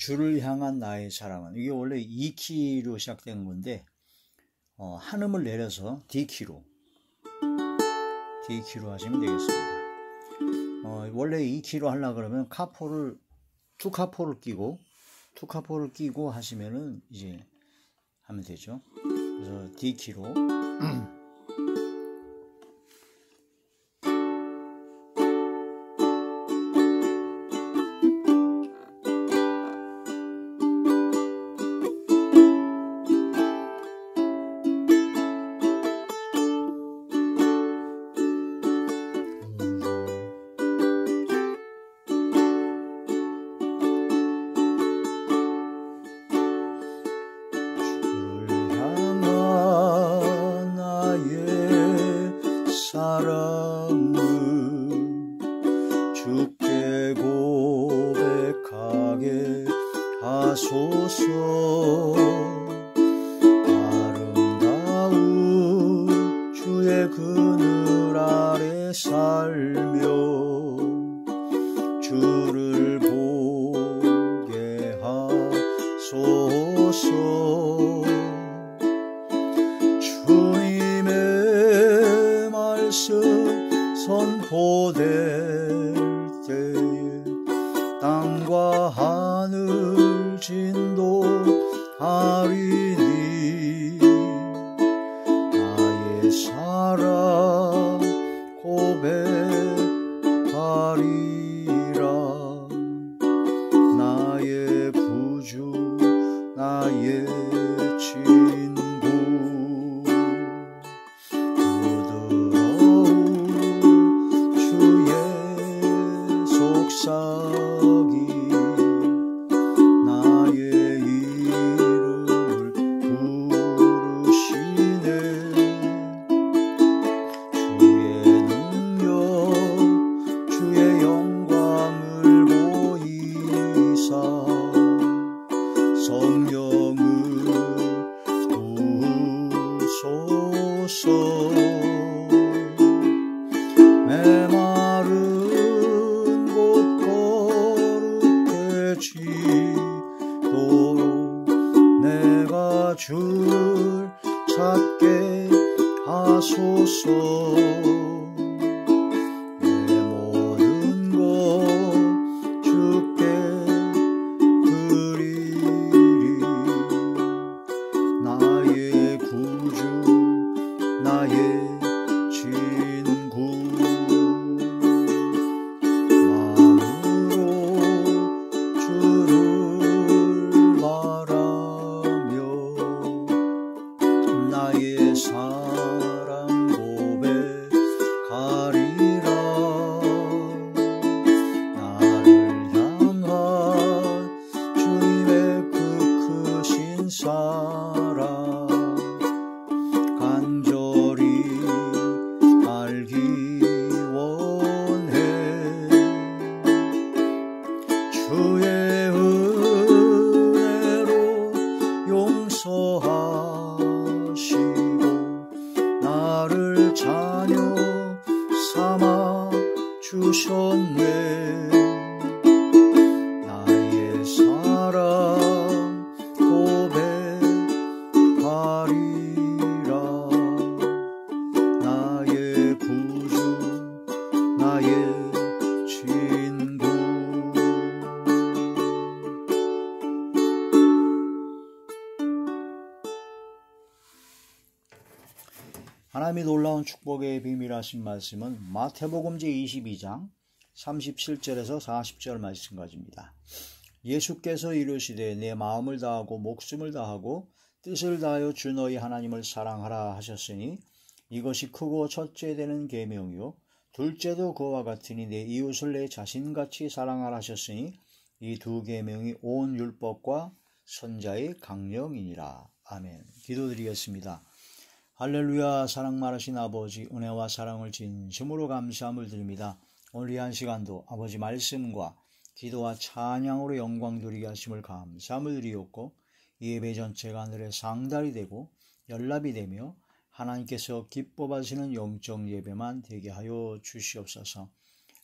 주를 향한 나의 사랑은, 이게 원래 E키로 시작된 건데 한음을 내려서 D키로 하시면 되겠습니다. 원래 E키로 하려고 그러면 투카포를 끼고 하시면은 이제 하면 되죠. 그래서 D키로 사랑은 주께 고백하게 하소서. 아름다운 주의 그늘 아래 살며 주를 보게 하소서. 주님의 말씀 선포될 때에 땅과 하늘 진동하리니 나의 사랑 고백하리라. 나의 구주 나의 친구 속삭이 나의 이름을 부르시네. 주의 능력 주의 영광을 보이사 성령을 부으소서. 메마른 내가 주를 찾게 하소서. 내 모든 것 주께 드리리. 나의 구주 나의 친구 마음으로 주를 나의 사랑 고백하리라. 나를 향한 주님의 그 크신 사랑 간절히 알기 원해. 주의 은혜로 용서하시고 나를 자녀 삼아 주셨네. 나의 사랑 고백하리라. 나의 구주 나의 친구. 하나님이 놀라운 축복의 비밀 하신 말씀은 마태복음 제22장 37절에서 40절 말씀 가집니다. 예수께서 이르시되 내 마음을 다하고 목숨을 다하고 뜻을 다하여 주 너희 하나님을 사랑하라 하셨으니 이것이 크고 첫째 되는 계명이요 둘째도 그와 같으니 내 이웃을 내 자신같이 사랑하라 하셨으니 이 두 계명이 온 율법과 선자의 강령이니라. 아멘. 기도드리겠습니다. 할렐루야. 사랑 많으신 아버지, 은혜와 사랑을 진심으로 감사함을 드립니다. 오늘 이 한 시간도 아버지 말씀과 기도와 찬양으로 영광 드리게 하심을 감사함을 드리옵고 이 예배 전체가 하늘의 상달이 되고 연락이 되며 하나님께서 기뻐 받으시는 영적 예배만 되게 하여 주시옵소서.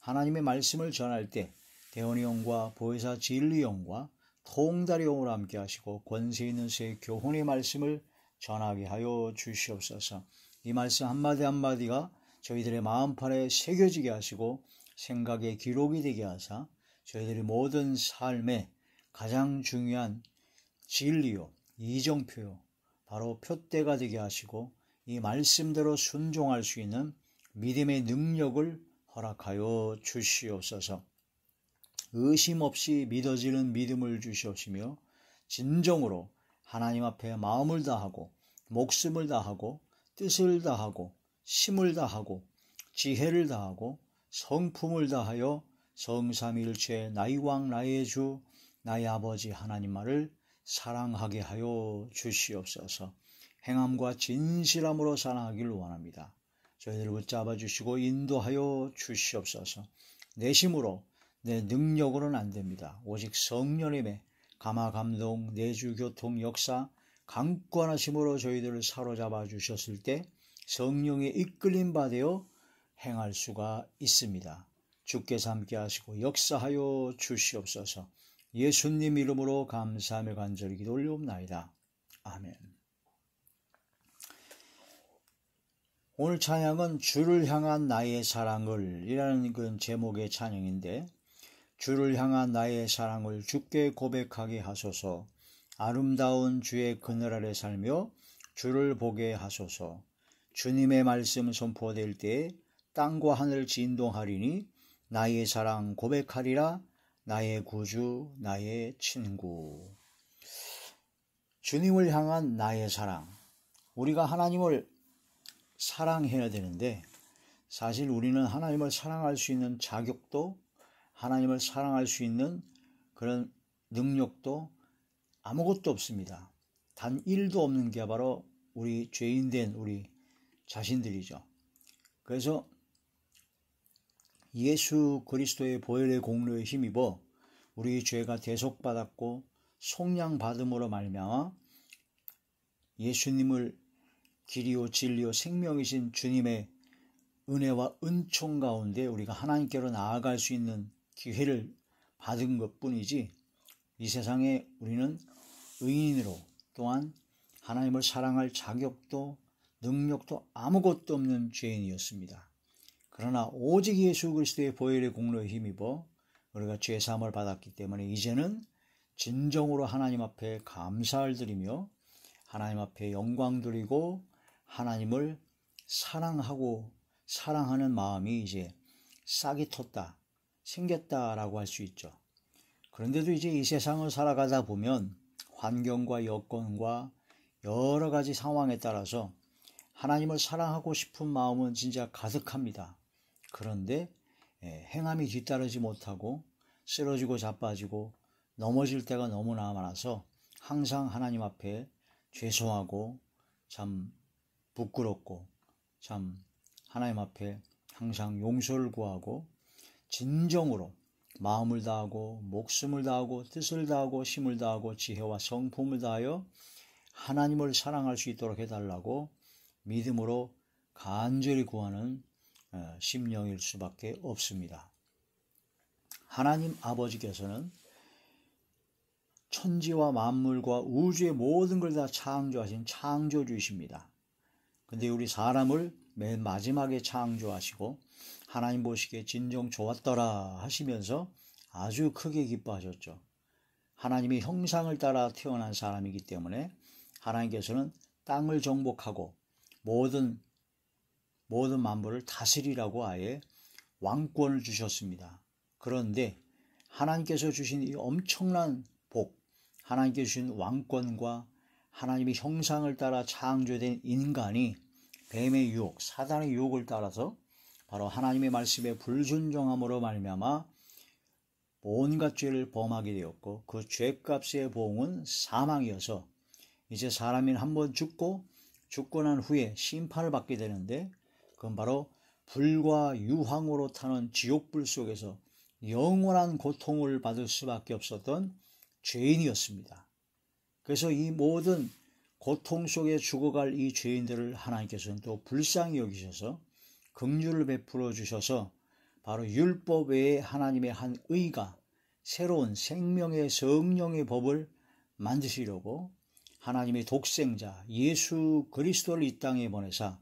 하나님의 말씀을 전할 때 대원이 영과 보혜사 진리 영과 통달이 오므로 함께 하시고 권세 있는 새 교훈의 말씀을 전하게 하여 주시옵소서. 이 말씀 한마디 한마디가 저희들의 마음판에 새겨지게 하시고 생각의 기록이 되게 하사 저희들의 모든 삶에 가장 중요한 진리요, 이정표요, 바로 표대가 되게 하시고 이 말씀대로 순종할 수 있는 믿음의 능력을 허락하여 주시옵소서. 의심 없이 믿어지는 믿음을 주시옵시며 진정으로 하나님 앞에 마음을 다하고 목숨을 다하고 뜻을 다하고 힘을 다하고 지혜를 다하고 성품을 다하여 성삼위일체 나의 왕 나의 주 나의 아버지 하나님만을 사랑하게 하여 주시옵소서. 행함과 진실함으로 사랑하기를 원합니다. 저희들을 붙잡아 주시고 인도하여 주시옵소서. 내 힘으로 내 능력으로는 안 됩니다. 오직 성령님의 감화감동 내주교통 역사 강권하심으로 저희들을 사로잡아 주셨을 때 성령의 이끌림 받아 행할 수가 있습니다. 주께서 함께 하시고 역사하여 주시옵소서. 예수님 이름으로 감사하며 간절히 기도 올리옵나이다. 아멘. 오늘 찬양은 주를 향한 나의 사랑을 이라는 그런 제목의 찬양인데, 주를 향한 나의 사랑을 주께 고백하게 하소서. 아름다운 주의 그늘 아래 살며 주를 보게 하소서. 주님의 말씀 선포될 때에 땅과 하늘 진동하리니 나의 사랑 고백하리라. 나의 구주 나의 친구. 주님을 향한 나의 사랑. 우리가 하나님을 사랑해야 되는데 사실 우리는 하나님을 사랑할 수 있는 자격도 하나님을 사랑할 수 있는 그런 능력도 아무것도 없습니다. 단 1도 없는 게 바로 우리 죄인된 우리 자신들이죠. 그래서 예수 그리스도의 보혈의 공로에 힘입어 우리 죄가 대속받았고 속량받음으로 말미암아 예수님을 길이요 진리요 생명이신 주님의 은혜와 은총 가운데 우리가 하나님께로 나아갈 수 있는 기회를 받은 것뿐이지 이 세상에 우리는 의인으로 또한 하나님을 사랑할 자격도 능력도 아무것도 없는 죄인이었습니다. 그러나 오직 예수 그리스도의 보혈의 공로에 힘입어 우리가 죄사함을 받았기 때문에 이제는 진정으로 하나님 앞에 감사를 드리며 하나님 앞에 영광 드리고 하나님을 사랑하고 사랑하는 마음이 이제 싹이 텄다, 생겼다라고 할 수 있죠. 그런데도 이제 이 세상을 살아가다 보면 환경과 여건과 여러 가지 상황에 따라서 하나님을 사랑하고 싶은 마음은 진짜 가득합니다. 그런데 행함이 뒤따르지 못하고 쓰러지고 자빠지고 넘어질 때가 너무나 많아서 항상 하나님 앞에 죄송하고 참 부끄럽고 참 하나님 앞에 항상 용서를 구하고 진정으로 마음을 다하고 목숨을 다하고 뜻을 다하고 힘을 다하고 지혜와 성품을 다하여 하나님을 사랑할 수 있도록 해달라고 믿음으로 간절히 구하는 심령일 수밖에 없습니다. 하나님 아버지께서는 천지와 만물과 우주의 모든 걸 다 창조하신 창조주이십니다. 근데 우리 사람을 맨 마지막에 창조하시고 하나님 보시기에 진정 좋았더라 하시면서 아주 크게 기뻐하셨죠. 하나님의 형상을 따라 태어난 사람이기 때문에 하나님께서는 땅을 정복하고 모든 만물을 다스리라고 아예 왕권을 주셨습니다. 그런데 하나님께서 주신 이 엄청난 복, 하나님께서 주신 왕권과 하나님의 형상을 따라 창조된 인간이 뱀의 유혹, 사단의 유혹을 따라서 바로 하나님의 말씀에 불순종함으로 말미암아 온갖 죄를 범하게 되었고 그 죄값의 보응은 사망이어서 이제 사람이 한번 죽고 난 후에 심판을 받게 되는데 그건 바로 불과 유황으로 타는 지옥불 속에서 영원한 고통을 받을 수밖에 없었던 죄인이었습니다. 그래서 이 모든 고통 속에 죽어갈 이 죄인들을 하나님께서는 또 불쌍히 여기셔서 긍휼을 베풀어 주셔서 바로 율법 외에 하나님의 한 의가 새로운 생명의 성령의 법을 만드시려고 하나님의 독생자 예수 그리스도를 이 땅에 보내사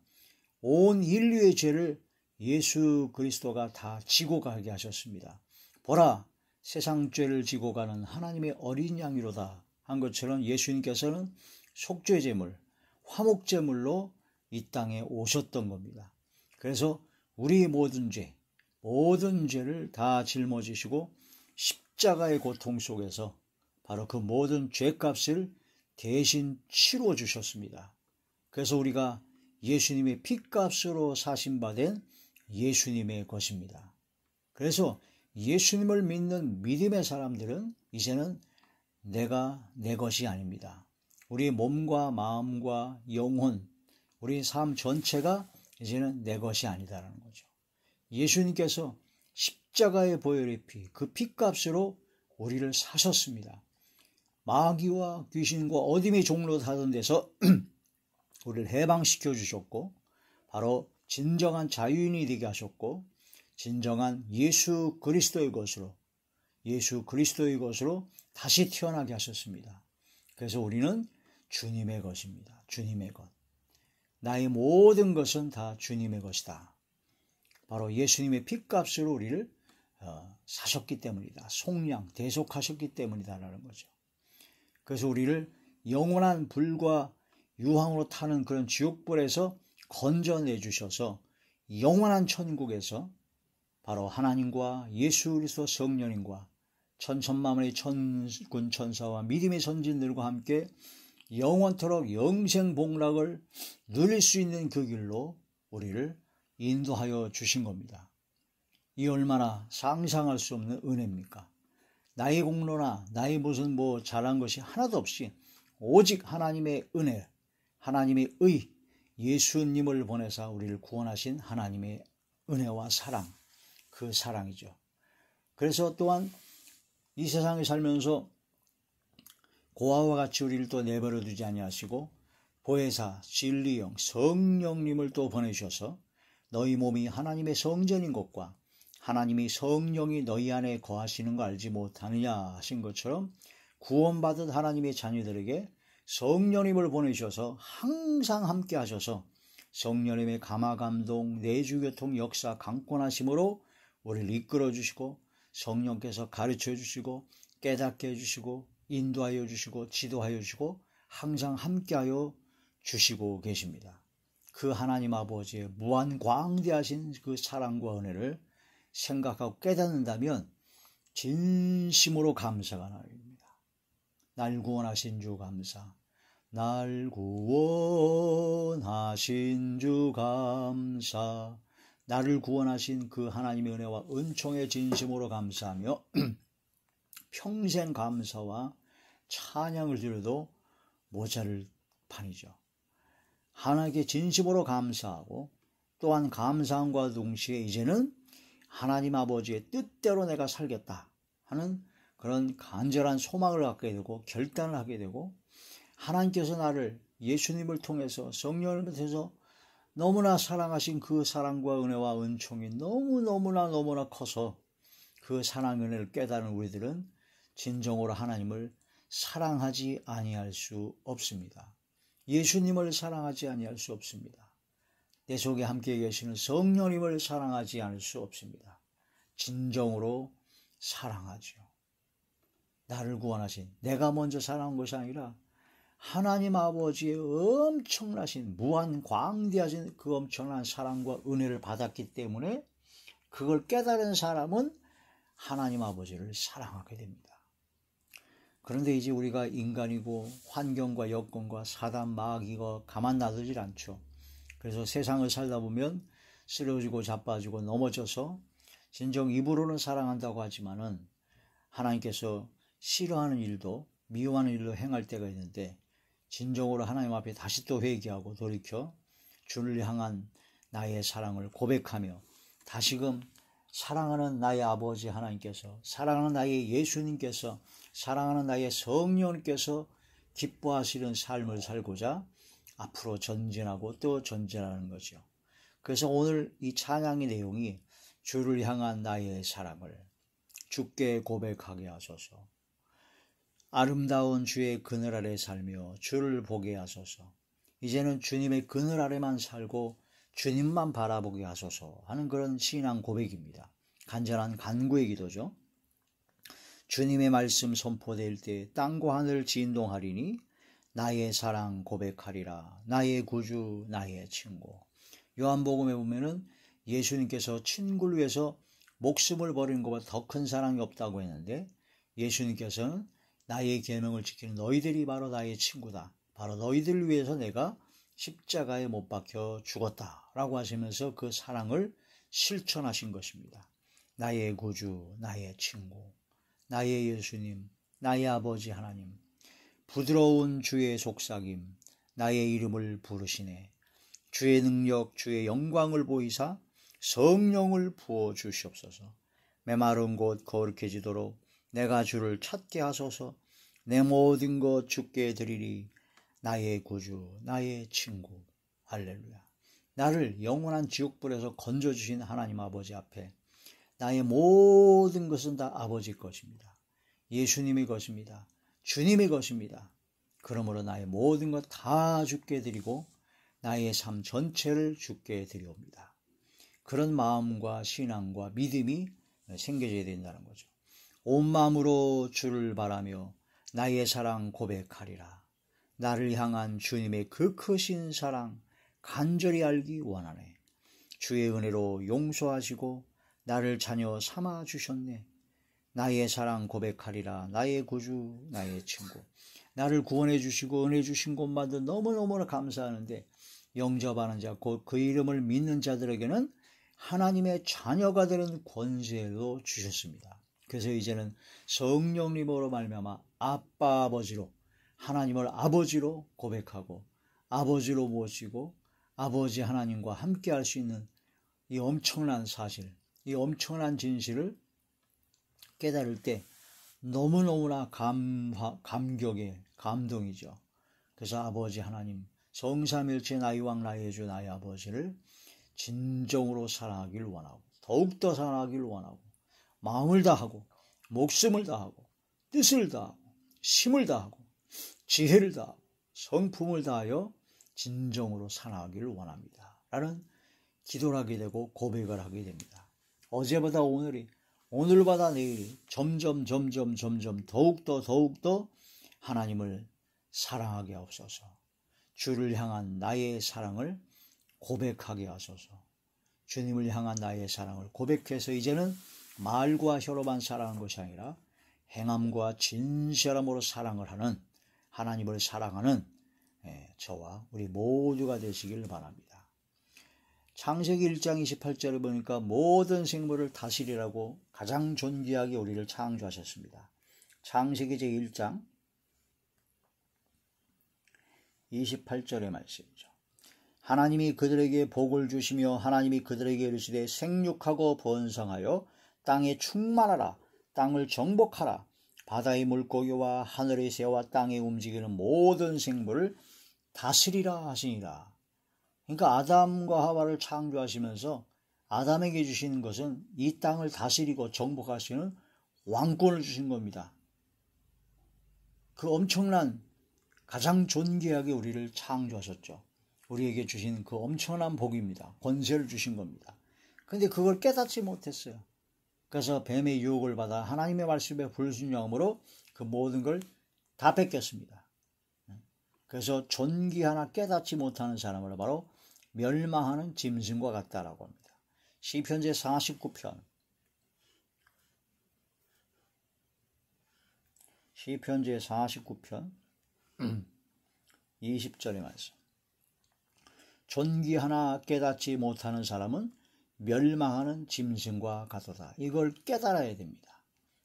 온 인류의 죄를 예수 그리스도가 다 지고 가게 하셨습니다. 보라, 세상 죄를 지고 가는 하나님의 어린 양이로다 한 것처럼 예수님께서는 속죄 제물, 화목 제물로 이 땅에 오셨던 겁니다. 그래서 우리 모든 죄를 다 짊어지시고 십자가의 고통 속에서 바로 그 모든 죄값을 대신 치러 주셨습니다. 그래서 우리가 예수님의 피값으로 사신받은 예수님의 것입니다. 그래서 예수님을 믿는 믿음의 사람들은 이제는 내가 내 것이 아닙니다. 우리 몸과 마음과 영혼, 우리 삶 전체가 이제는 내 것이 아니다라는 거죠. 예수님께서 십자가의 보혈의 피, 그 피값으로 우리를 사셨습니다. 마귀와 귀신과 어둠의 종로 다른 데서 우리를 해방시켜 주셨고 바로 진정한 자유인이 되게 하셨고 진정한 예수 그리스도의 것으로 다시 태어나게 하셨습니다. 그래서 우리는 주님의 것입니다. 주님의 것. 나의 모든 것은 다 주님의 것이다. 바로 예수님의 피값으로 우리를 사셨기 때문이다. 속량, 대속하셨기 때문이다라는 거죠. 그래서 우리를 영원한 불과 유황으로 타는 그런 지옥불에서 건져내 주셔서 영원한 천국에서 바로 하나님과 예수 그리스도 성령님과 천천만의 천군 천사와 믿음의 선진들과 함께 영원토록 영생복락을 누릴 수 있는 그 길로 우리를 인도하여 주신 겁니다. 이 얼마나 상상할 수 없는 은혜입니까? 나의 공로나 나의 무슨 잘한 것이 하나도 없이 오직 하나님의 은혜, 하나님의 의, 예수님을 보내사 우리를 구원하신 하나님의 은혜와 사랑, 그 사랑이죠. 그래서 또한 이 세상에 살면서 고아와 같이 우리를 또 내버려 두지 아니하시고 보혜사, 진리영, 성령님을 또 보내주셔서 너희 몸이 하나님의 성전인 것과 하나님이 성령이 너희 안에 거하시는 거 알지 못하느냐 하신 것처럼 구원받은 하나님의 자녀들에게 성령님을 보내주셔서 항상 함께 하셔서 성령님의 감화감동, 내주교통 역사 강권하심으로 우리를 이끌어 주시고 성령께서 가르쳐 주시고 깨닫게 해주시고 인도하여 주시고 지도하여 주시고 항상 함께하여 주시고 계십니다. 그 하나님 아버지의 무한 광대하신 그 사랑과 은혜를 생각하고 깨닫는다면 진심으로 감사가 나옵니다. 날 구원하신 주 감사, 날 구원하신 주 감사, 나를 구원하신 그 하나님의 은혜와 은총의 진심으로 감사하며 평생 감사와 찬양을 드려도 모자를 판이죠. 하나님께 진심으로 감사하고 또한 감사함과 동시에 이제는 하나님 아버지의 뜻대로 내가 살겠다 하는 그런 간절한 소망을 갖게 되고 결단을 하게 되고 하나님께서 나를 예수님을 통해서 성령을 통해서 너무나 사랑하신 그 사랑과 은혜와 은총이 너무나 커서 그 사랑 은혜를 깨달은 우리들은 진정으로 하나님을 사랑하지 아니할 수 없습니다. 예수님을 사랑하지 아니할 수 없습니다. 내 속에 함께 계시는 성령님을 사랑하지 않을 수 없습니다. 진정으로 사랑하죠. 나를 구원하신, 내가 먼저 사랑한 것이 아니라 하나님 아버지의 엄청나신 무한 광대하신 그 엄청난 사랑과 은혜를 받았기 때문에 그걸 깨달은 사람은 하나님 아버지를 사랑하게 됩니다. 그런데 이제 우리가 인간이고 환경과 여건과 사단 마귀가 가만 놔두질 않죠. 그래서 세상을 살다 보면 쓰러지고 자빠지고 넘어져서 진정 입으로는 사랑한다고 하지만은 하나님께서 싫어하는 일도 미워하는 일도 행할 때가 있는데 진정으로 하나님 앞에 다시 또 회개하고 돌이켜 주를 향한 나의 사랑을 고백하며 다시금 사랑하는 나의 아버지 하나님께서, 사랑하는 나의 예수님께서, 사랑하는 나의 성령님께서 기뻐하시는 삶을 살고자 앞으로 전진하고 또 전진하는 거죠. 그래서 오늘 이 찬양의 내용이 주를 향한 나의 사랑을, 주께 고백하게 하소서. 아름다운 주의 그늘 아래 살며 주를 보게 하소서. 이제는 주님의 그늘 아래만 살고 주님만 바라보게 하소서 하는 그런 신앙 고백입니다. 간절한 간구의 기도죠. 주님의 말씀 선포될 때 땅과 하늘 진동하리니 나의 사랑 고백하리라. 나의 구주, 나의 친구. 요한복음에 보면은 예수님께서 친구를 위해서 목숨을 버리는 것보다 더 큰 사랑이 없다고 했는데, 예수님께서는 나의 계명을 지키는 너희들이 바로 나의 친구다. 바로 너희들을 위해서 내가 십자가에 못 박혀 죽었다라고 하시면서 그 사랑을 실천하신 것입니다. 나의 구주, 나의 친구, 나의 예수님, 나의 아버지 하나님, 부드러운 주의 속삭임, 나의 이름을 부르시네. 주의 능력, 주의 영광을 보이사 성령을 부어주시옵소서. 메마른 곳 거룩해지도록 내가 주를 찾게 하소서. 내 모든 것 주께 드리리. 나의 구주, 나의 친구. 할렐루야. 나를 영원한 지옥불에서 건져주신 하나님 아버지 앞에 나의 모든 것은 다 아버지 것입니다. 예수님의 것입니다. 주님의 것입니다. 그러므로 나의 모든 것 다 주께 드리고 나의 삶 전체를 주께 드리옵니다. 그런 마음과 신앙과 믿음이 생겨져야 된다는 거죠. 온 마음으로 주를 바라며 나의 사랑 고백하리라. 나를 향한 주님의 그 크신 사랑 간절히 알기 원하네. 주의 은혜로 용서하시고 나를 자녀 삼아 주셨네. 나의 사랑 고백하리라. 나의 구주, 나의 친구. 나를 구원해 주시고 은혜 주신 것만도 너무너무 감사하는데, 영접하는 자, 곧 그 이름을 믿는 자들에게는 하나님의 자녀가 되는 권세도 주셨습니다. 그래서 이제는 성령님으로 말미암아 아빠 아버지로, 하나님을 아버지로 고백하고 아버지로 모시고 아버지 하나님과 함께 할 수 있는 이 엄청난 사실, 이 엄청난 진실을 깨달을 때 너무너무나 감격의 감동이죠. 그래서 아버지 하나님, 성삼일체 나의 왕 나의 주 나의 아버지를 진정으로 사랑하기를 원하고, 더욱더 사랑하기를 원하고, 마음을 다하고 목숨을 다하고 뜻을 다하고 힘을 다하고 지혜를 다하고 성품을 다하여 진정으로 사랑하기를 원합니다 라는 기도를 하게 되고 고백을 하게 됩니다. 어제보다 오늘이, 오늘보다 내일이 점점 더욱더 하나님을 사랑하게 하옵소서. 주를 향한 나의 사랑을 고백하게 하소서. 주님을 향한 나의 사랑을 고백해서 이제는 말과 혀로만 사랑하는 것이 아니라 행함과 진실함으로 사랑을 하는, 하나님을 사랑하는 저와 우리 모두가 되시길 바랍니다. 창세기 1장 28절을 보니까 모든 생물을 다스리라고 가장 존귀하게 우리를 창조하셨습니다. 창세기 제1장 28절의 말씀이죠. 하나님이 그들에게 복을 주시며 하나님이 그들에게 이르시되 생육하고 번성하여 땅에 충만하라. 땅을 정복하라. 바다의 물고기와 하늘의 새와 땅에 움직이는 모든 생물을 다스리라 하시니라. 그러니까 아담과 하와를 창조하시면서 아담에게 주시는 것은 이 땅을 다스리고 정복할 수 있는 왕권을 주신 겁니다. 그 엄청난, 가장 존귀하게 우리를 창조하셨죠. 우리에게 주신 그 엄청난 복입니다. 권세를 주신 겁니다. 그런데 그걸 깨닫지 못했어요. 그래서 뱀의 유혹을 받아 하나님의 말씀에 불순종함으로 그 모든 걸 다 뺏겼습니다. 그래서 존귀하나 깨닫지 못하는 사람을 바로 멸망하는 짐승과 같다라고 합니다. 시편 제49편 시편 제49편 20절의 말씀. 존귀하나 깨닫지 못하는 사람은 멸망하는 짐승과 같도다. 이걸 깨달아야 됩니다.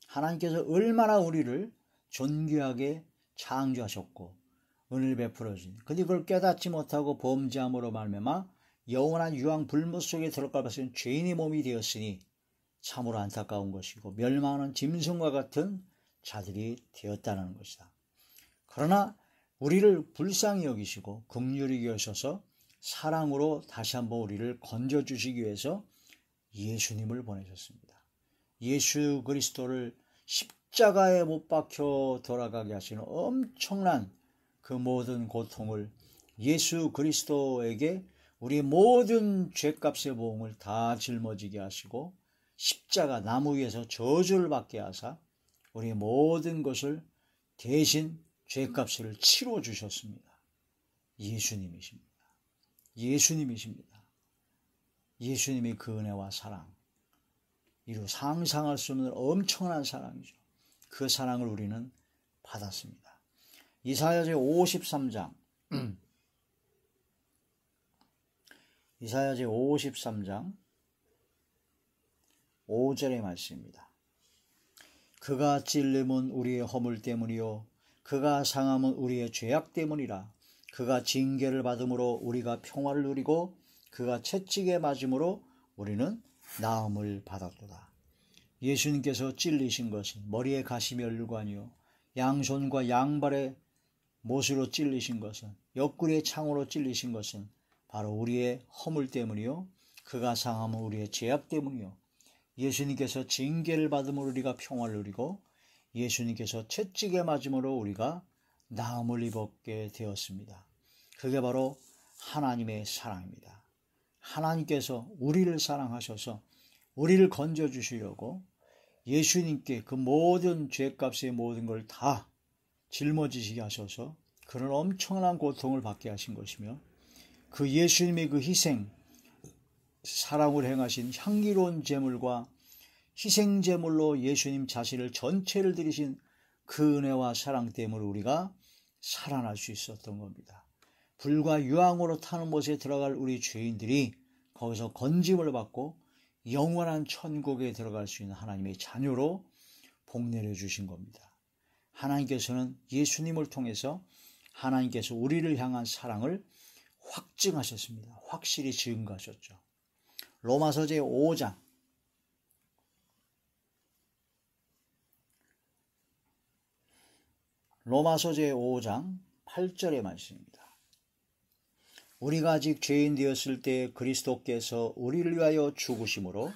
하나님께서 얼마나 우리를 존귀하게 창조하셨고 은혜를 베풀어 주신, 근데 그걸 깨닫지 못하고 범죄함으로 말미암아 영원한 유황 불못 속에 들어갈 것은 죄인의 몸이 되었으니 참으로 안타까운 것이고 멸망하는 짐승과 같은 자들이 되었다는 것이다. 그러나 우리를 불쌍히 여기시고 긍휼히 여기셔서 사랑으로 다시 한번 우리를 건져주시기 위해서 예수님을 보내셨습니다. 예수 그리스도를 십자가에 못 박혀 돌아가게 하시는 엄청난 그 모든 고통을 예수 그리스도에게 우리 모든 죄값의 보응을 다 짊어지게 하시고 십자가 나무 위에서 저주를 받게 하사 우리 모든 것을 대신 죄값을 치러 주셨습니다. 예수님이십니다. 예수님이십니다. 예수님의 그 은혜와 사랑, 이루 상상할 수 없는 엄청난 사랑이죠. 그 사랑을 우리는 받았습니다. 이사야 제53장 이사야 제53장 5절의 말씀입니다. 그가 찔림은 우리의 허물 때문이요 그가 상함은 우리의 죄악 때문이라. 그가 징계를 받음으로 우리가 평화를 누리고 그가 채찍에 맞음으로 우리는 나음을 받았도다. 예수님께서 찔리신 것은 머리에 가시며 혈관이요 양손과 양발에 못으로 찔리신 것은 옆구리에 창으로 찔리신 것은 바로 우리의 허물 때문이요 그가 상함은 우리의 죄악 때문이요 예수님께서 징계를 받음으로 우리가 평화를 누리고 예수님께서 채찍에 맞음으로 우리가 나음을 입었게 되었습니다. 그게 바로 하나님의 사랑입니다. 하나님께서 우리를 사랑하셔서 우리를 건져주시려고 예수님께 그 모든 죄값의 모든 걸 다 짊어지시게 하셔서 그런 엄청난 고통을 받게 하신 것이며 그 예수님의 그 희생, 사랑을 행하신 향기로운 제물과 희생 제물로 예수님 자신을 전체를 드리신 그 은혜와 사랑 때문에 우리가 살아날 수 있었던 겁니다. 불과 유황으로 타는 못에 들어갈 우리 죄인들이 거기서 건짐을 받고 영원한 천국에 들어갈 수 있는 하나님의 자녀로 복내려 주신 겁니다. 하나님께서는 예수님을 통해서 하나님께서 우리를 향한 사랑을 확증하셨습니다. 확실히 증거하셨죠. 로마서 제5장 로마서 제5장 8절의 말씀입니다. 우리가 아직 죄인 되었을 때 그리스도께서 우리를 위하여 죽으심으로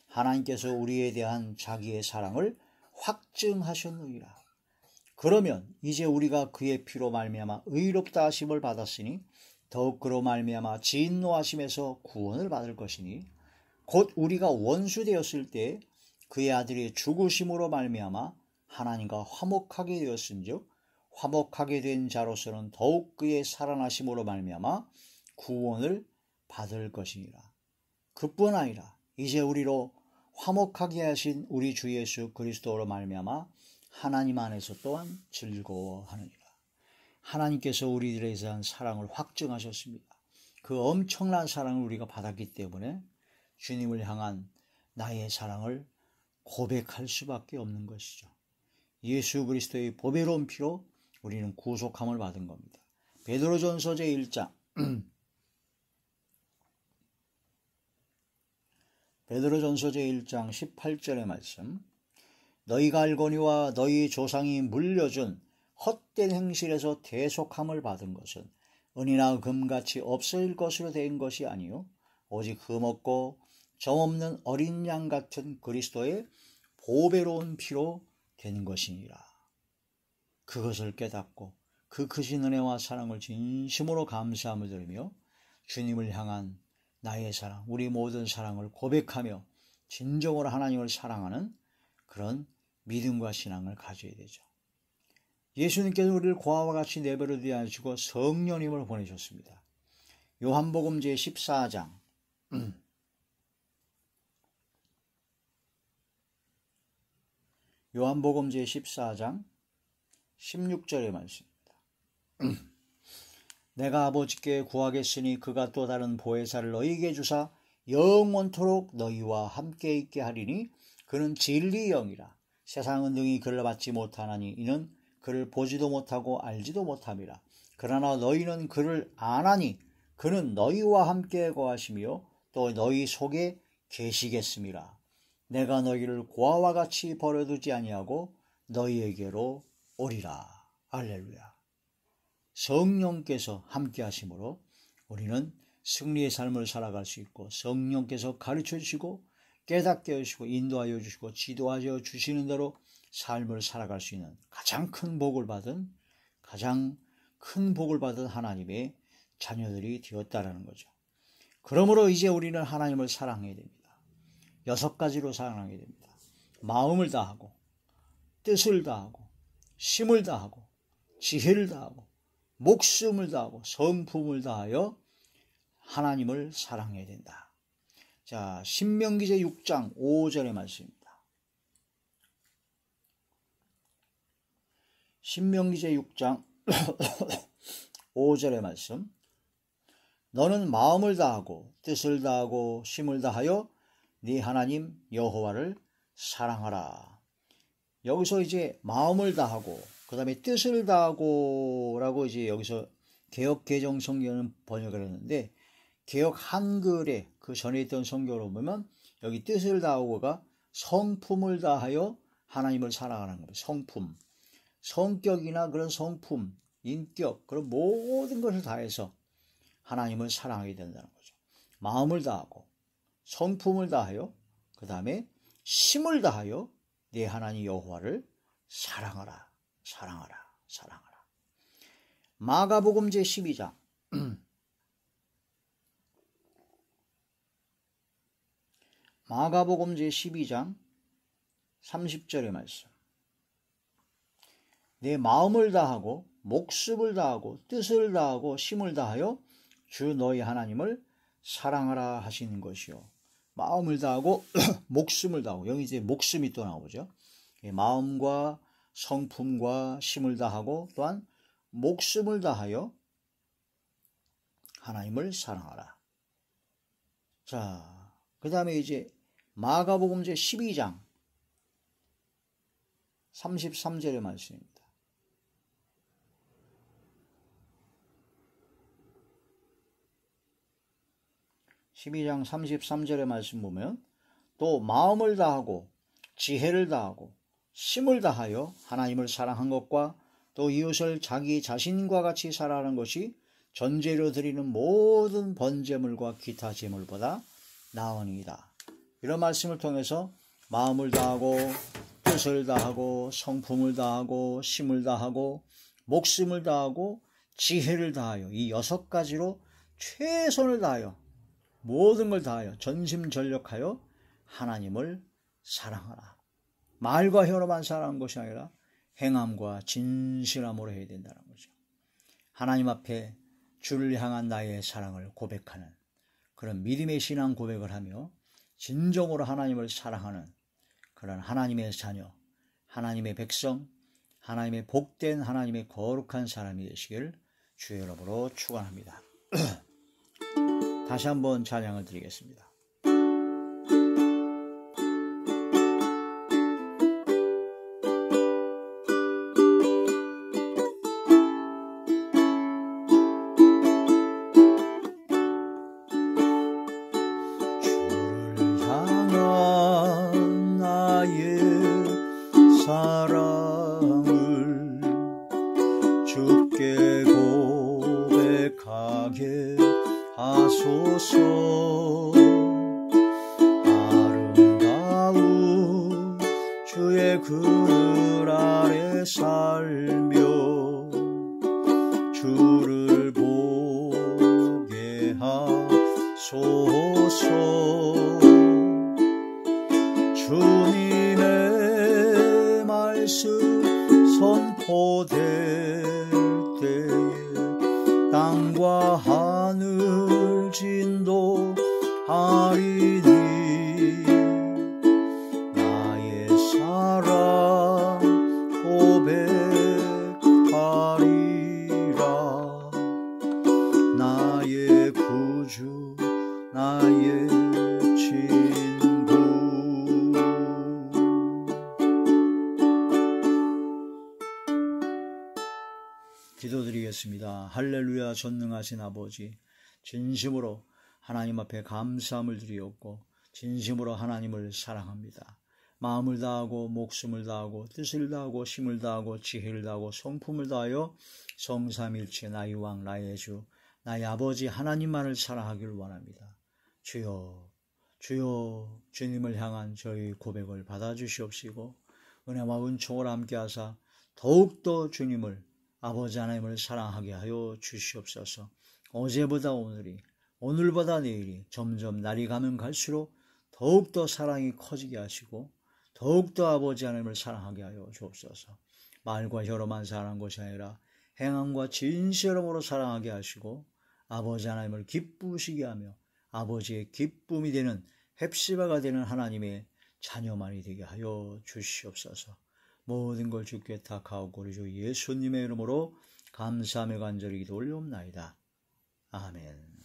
하나님께서 우리에 대한 자기의 사랑을 확증하셨느니라. 그러면 이제 우리가 그의 피로 말미암아 의롭다 하심을 받았으니 더욱 그로 말미암아 진노하심에서 구원을 받을 것이니 곧 우리가 원수 되었을 때 그의 아들의 죽으심으로 말미암아 하나님과 화목하게 되었은즉 화목하게 된 자로서는 더욱 그의 살아나심으로 말미암아 구원을 받을 것이니라. 그뿐 아니라 이제 우리로 화목하게 하신 우리 주 예수 그리스도로 말미암아 하나님 안에서 또한 즐거워하느니라. 하나님께서 우리들에 대한 사랑을 확증하셨습니다. 그 엄청난 사랑을 우리가 받았기 때문에 주님을 향한 나의 사랑을 고백할 수밖에 없는 것이죠. 예수 그리스도의 보배로운 피로 우리는 구속함을 받은 겁니다. 베드로전서 제1장 베드로전서 제1장 18절의 말씀. 너희가 알거니와 너희 조상이 물려준 헛된 행실에서 대속함을 받은 것은 은이나 금같이 없어질 것으로 된 것이 아니요 오직 흠없고 점없는 어린 양 같은 그리스도의 보배로운 피로 된 것이니라. 그것을 깨닫고 그 크신 은혜와 사랑을 진심으로 감사함을 드리며 주님을 향한 나의 사랑, 우리 모든 사랑을 고백하며 진정으로 하나님을 사랑하는 그런 믿음과 신앙을 가져야 되죠. 예수님께서 우리를 고아와 같이 내버려두지 않으시고 성령님을 보내셨습니다. 요한복음 제14장 요한복음 제14장 16절의 말씀입니다. 내가 아버지께 구하겠으니 그가 또 다른 보혜사를 너희에게 주사 영원토록 너희와 함께 있게 하리니 그는 진리의 영이라. 세상은 능히 그를 받지 못하나니 이는 그를 보지도 못하고 알지도 못함이라. 그러나 너희는 그를 아나니 그는 너희와 함께 거하시며 또 너희 속에 계시겠음이라. 내가 너희를 고아와 같이 버려두지 아니하고 너희에게로 오리라. 할렐루야. 성령께서 함께 하심으로 우리는 승리의 삶을 살아갈 수 있고 성령께서 가르쳐 주시고 깨닫게 하시고 인도하여 주시고 지도하여 주시는 대로 삶을 살아갈 수 있는 가장 큰 복을 받은 하나님의 자녀들이 되었다라는 거죠. 그러므로 이제 우리는 하나님을 사랑해야 됩니다. 6가지로 사랑하게 됩니다. 마음을 다하고 뜻을 다하고 힘을 다하고 지혜를 다하고 목숨을 다하고 성품을 다하여 하나님을 사랑해야 된다. 자, 신명기제 6장 5절의 말씀입니다. 신명기제 6장 5절의 말씀. 너는 마음을 다하고 뜻을 다하고 힘을 다하여 네 하나님 여호와를 사랑하라. 여기서 이제 마음을 다하고 그 다음에 뜻을 다하고 라고 이제 여기서 개역 개정 성경은 번역을 했는데 개역 한글에 그 전에 있던 성경으로 보면 여기 뜻을 다하고가 성품을 다하여 하나님을 사랑하는 겁니다. 성품, 성격이나 그런 성품, 인격, 그런 모든 것을 다해서 하나님을 사랑하게 된다는 거죠. 마음을 다하고 성품을 다하여 그 다음에 힘을 다하여 네 하나님 여호와를 사랑하라. 사랑하라. 사랑하라. 마가복음 제12장 마가복음 제12장 30절의 말씀. 내 마음을 다하고 목숨을 다하고 뜻을 다하고 힘을 다하여 주 너희 하나님을 사랑하라 하시는 것이요. 마음을 다하고 목숨을 다하고 여기 이제 목숨이 또 나오죠. 마음과 성품과 힘을 다하고 또한 목숨을 다하여 하나님을 사랑하라. 자, 그 다음에 이제 마가복음 제 12장 33절의 말씀입니다. 12장 33절의 말씀 보면 또 마음을 다하고 지혜를 다하고 힘을 다하여 하나님을 사랑한 것과 또 이웃을 자기 자신과 같이 살아가는 것이 전제로 드리는 모든 번제물과 기타 제물보다 나으니이다. 이런 말씀을 통해서 마음을 다하고 뜻을 다하고 성품을 다하고 힘을 다하고 목숨을 다하고 지혜를 다하여 이 6가지로 최선을 다하여 모든 걸 다하여 전심전력하여 하나님을 사랑하라. 말과 혀로만 사랑하는 것이 아니라 행함과 진실함으로 해야 된다는 거죠. 하나님 앞에 주를 향한 나의 사랑을 고백하는 그런 믿음의 신앙 고백을 하며 진정으로 하나님을 사랑하는 그런 하나님의 자녀, 하나님의 백성, 하나님의 복된 하나님의 거룩한 사람이 되시길 주의 이름으로 축원합니다. 다시 한번 찬양을 드리겠습니다. 주를 향한 나의 사랑을 주께 고백하게 하소서. 아름다운 주의 그늘 아래 살며 주를 보게 하소서. 주님의 말씀 선포될 때에 땅과 하늘 진동하리니 나의 사랑 고백하리라. 나의 구주 나의 친구. 기도드리겠습니다. 할렐루야. 전능하신 아버지, 진심으로 하나님 앞에 감사함을 드리옵고 진심으로 하나님을 사랑합니다. 마음을 다하고 목숨을 다하고 뜻을 다하고 힘을 다하고 지혜를 다하고 성품을 다하여 성삼일체 나의 왕 나의 주 나의 아버지 하나님만을 사랑하기를 원합니다. 주여, 주여 주님을 향한 저희 고백을 받아주시옵시고 은혜와 은총을 함께하사 더욱더 주님을 아버지 하나님을 사랑하게 하여 주시옵소서. 어제보다 오늘이 오늘보다 내일이 점점 날이 가면 갈수록 더욱더 사랑이 커지게 하시고 더욱더 아버지 하나님을 사랑하게 하여 주옵소서. 말과 혀로만 사랑한 것이 아니라 행함과 진실함으로 사랑하게 하시고 아버지 하나님을 기쁘시게 하며 아버지의 기쁨이 되는 헵시바가 되는 하나님의 자녀만이 되게 하여 주시옵소서. 모든 걸 주께 탁하오고 우리 주 예수님의 이름으로 감사하며 간절히 기도 올려옵나이다. 아멘.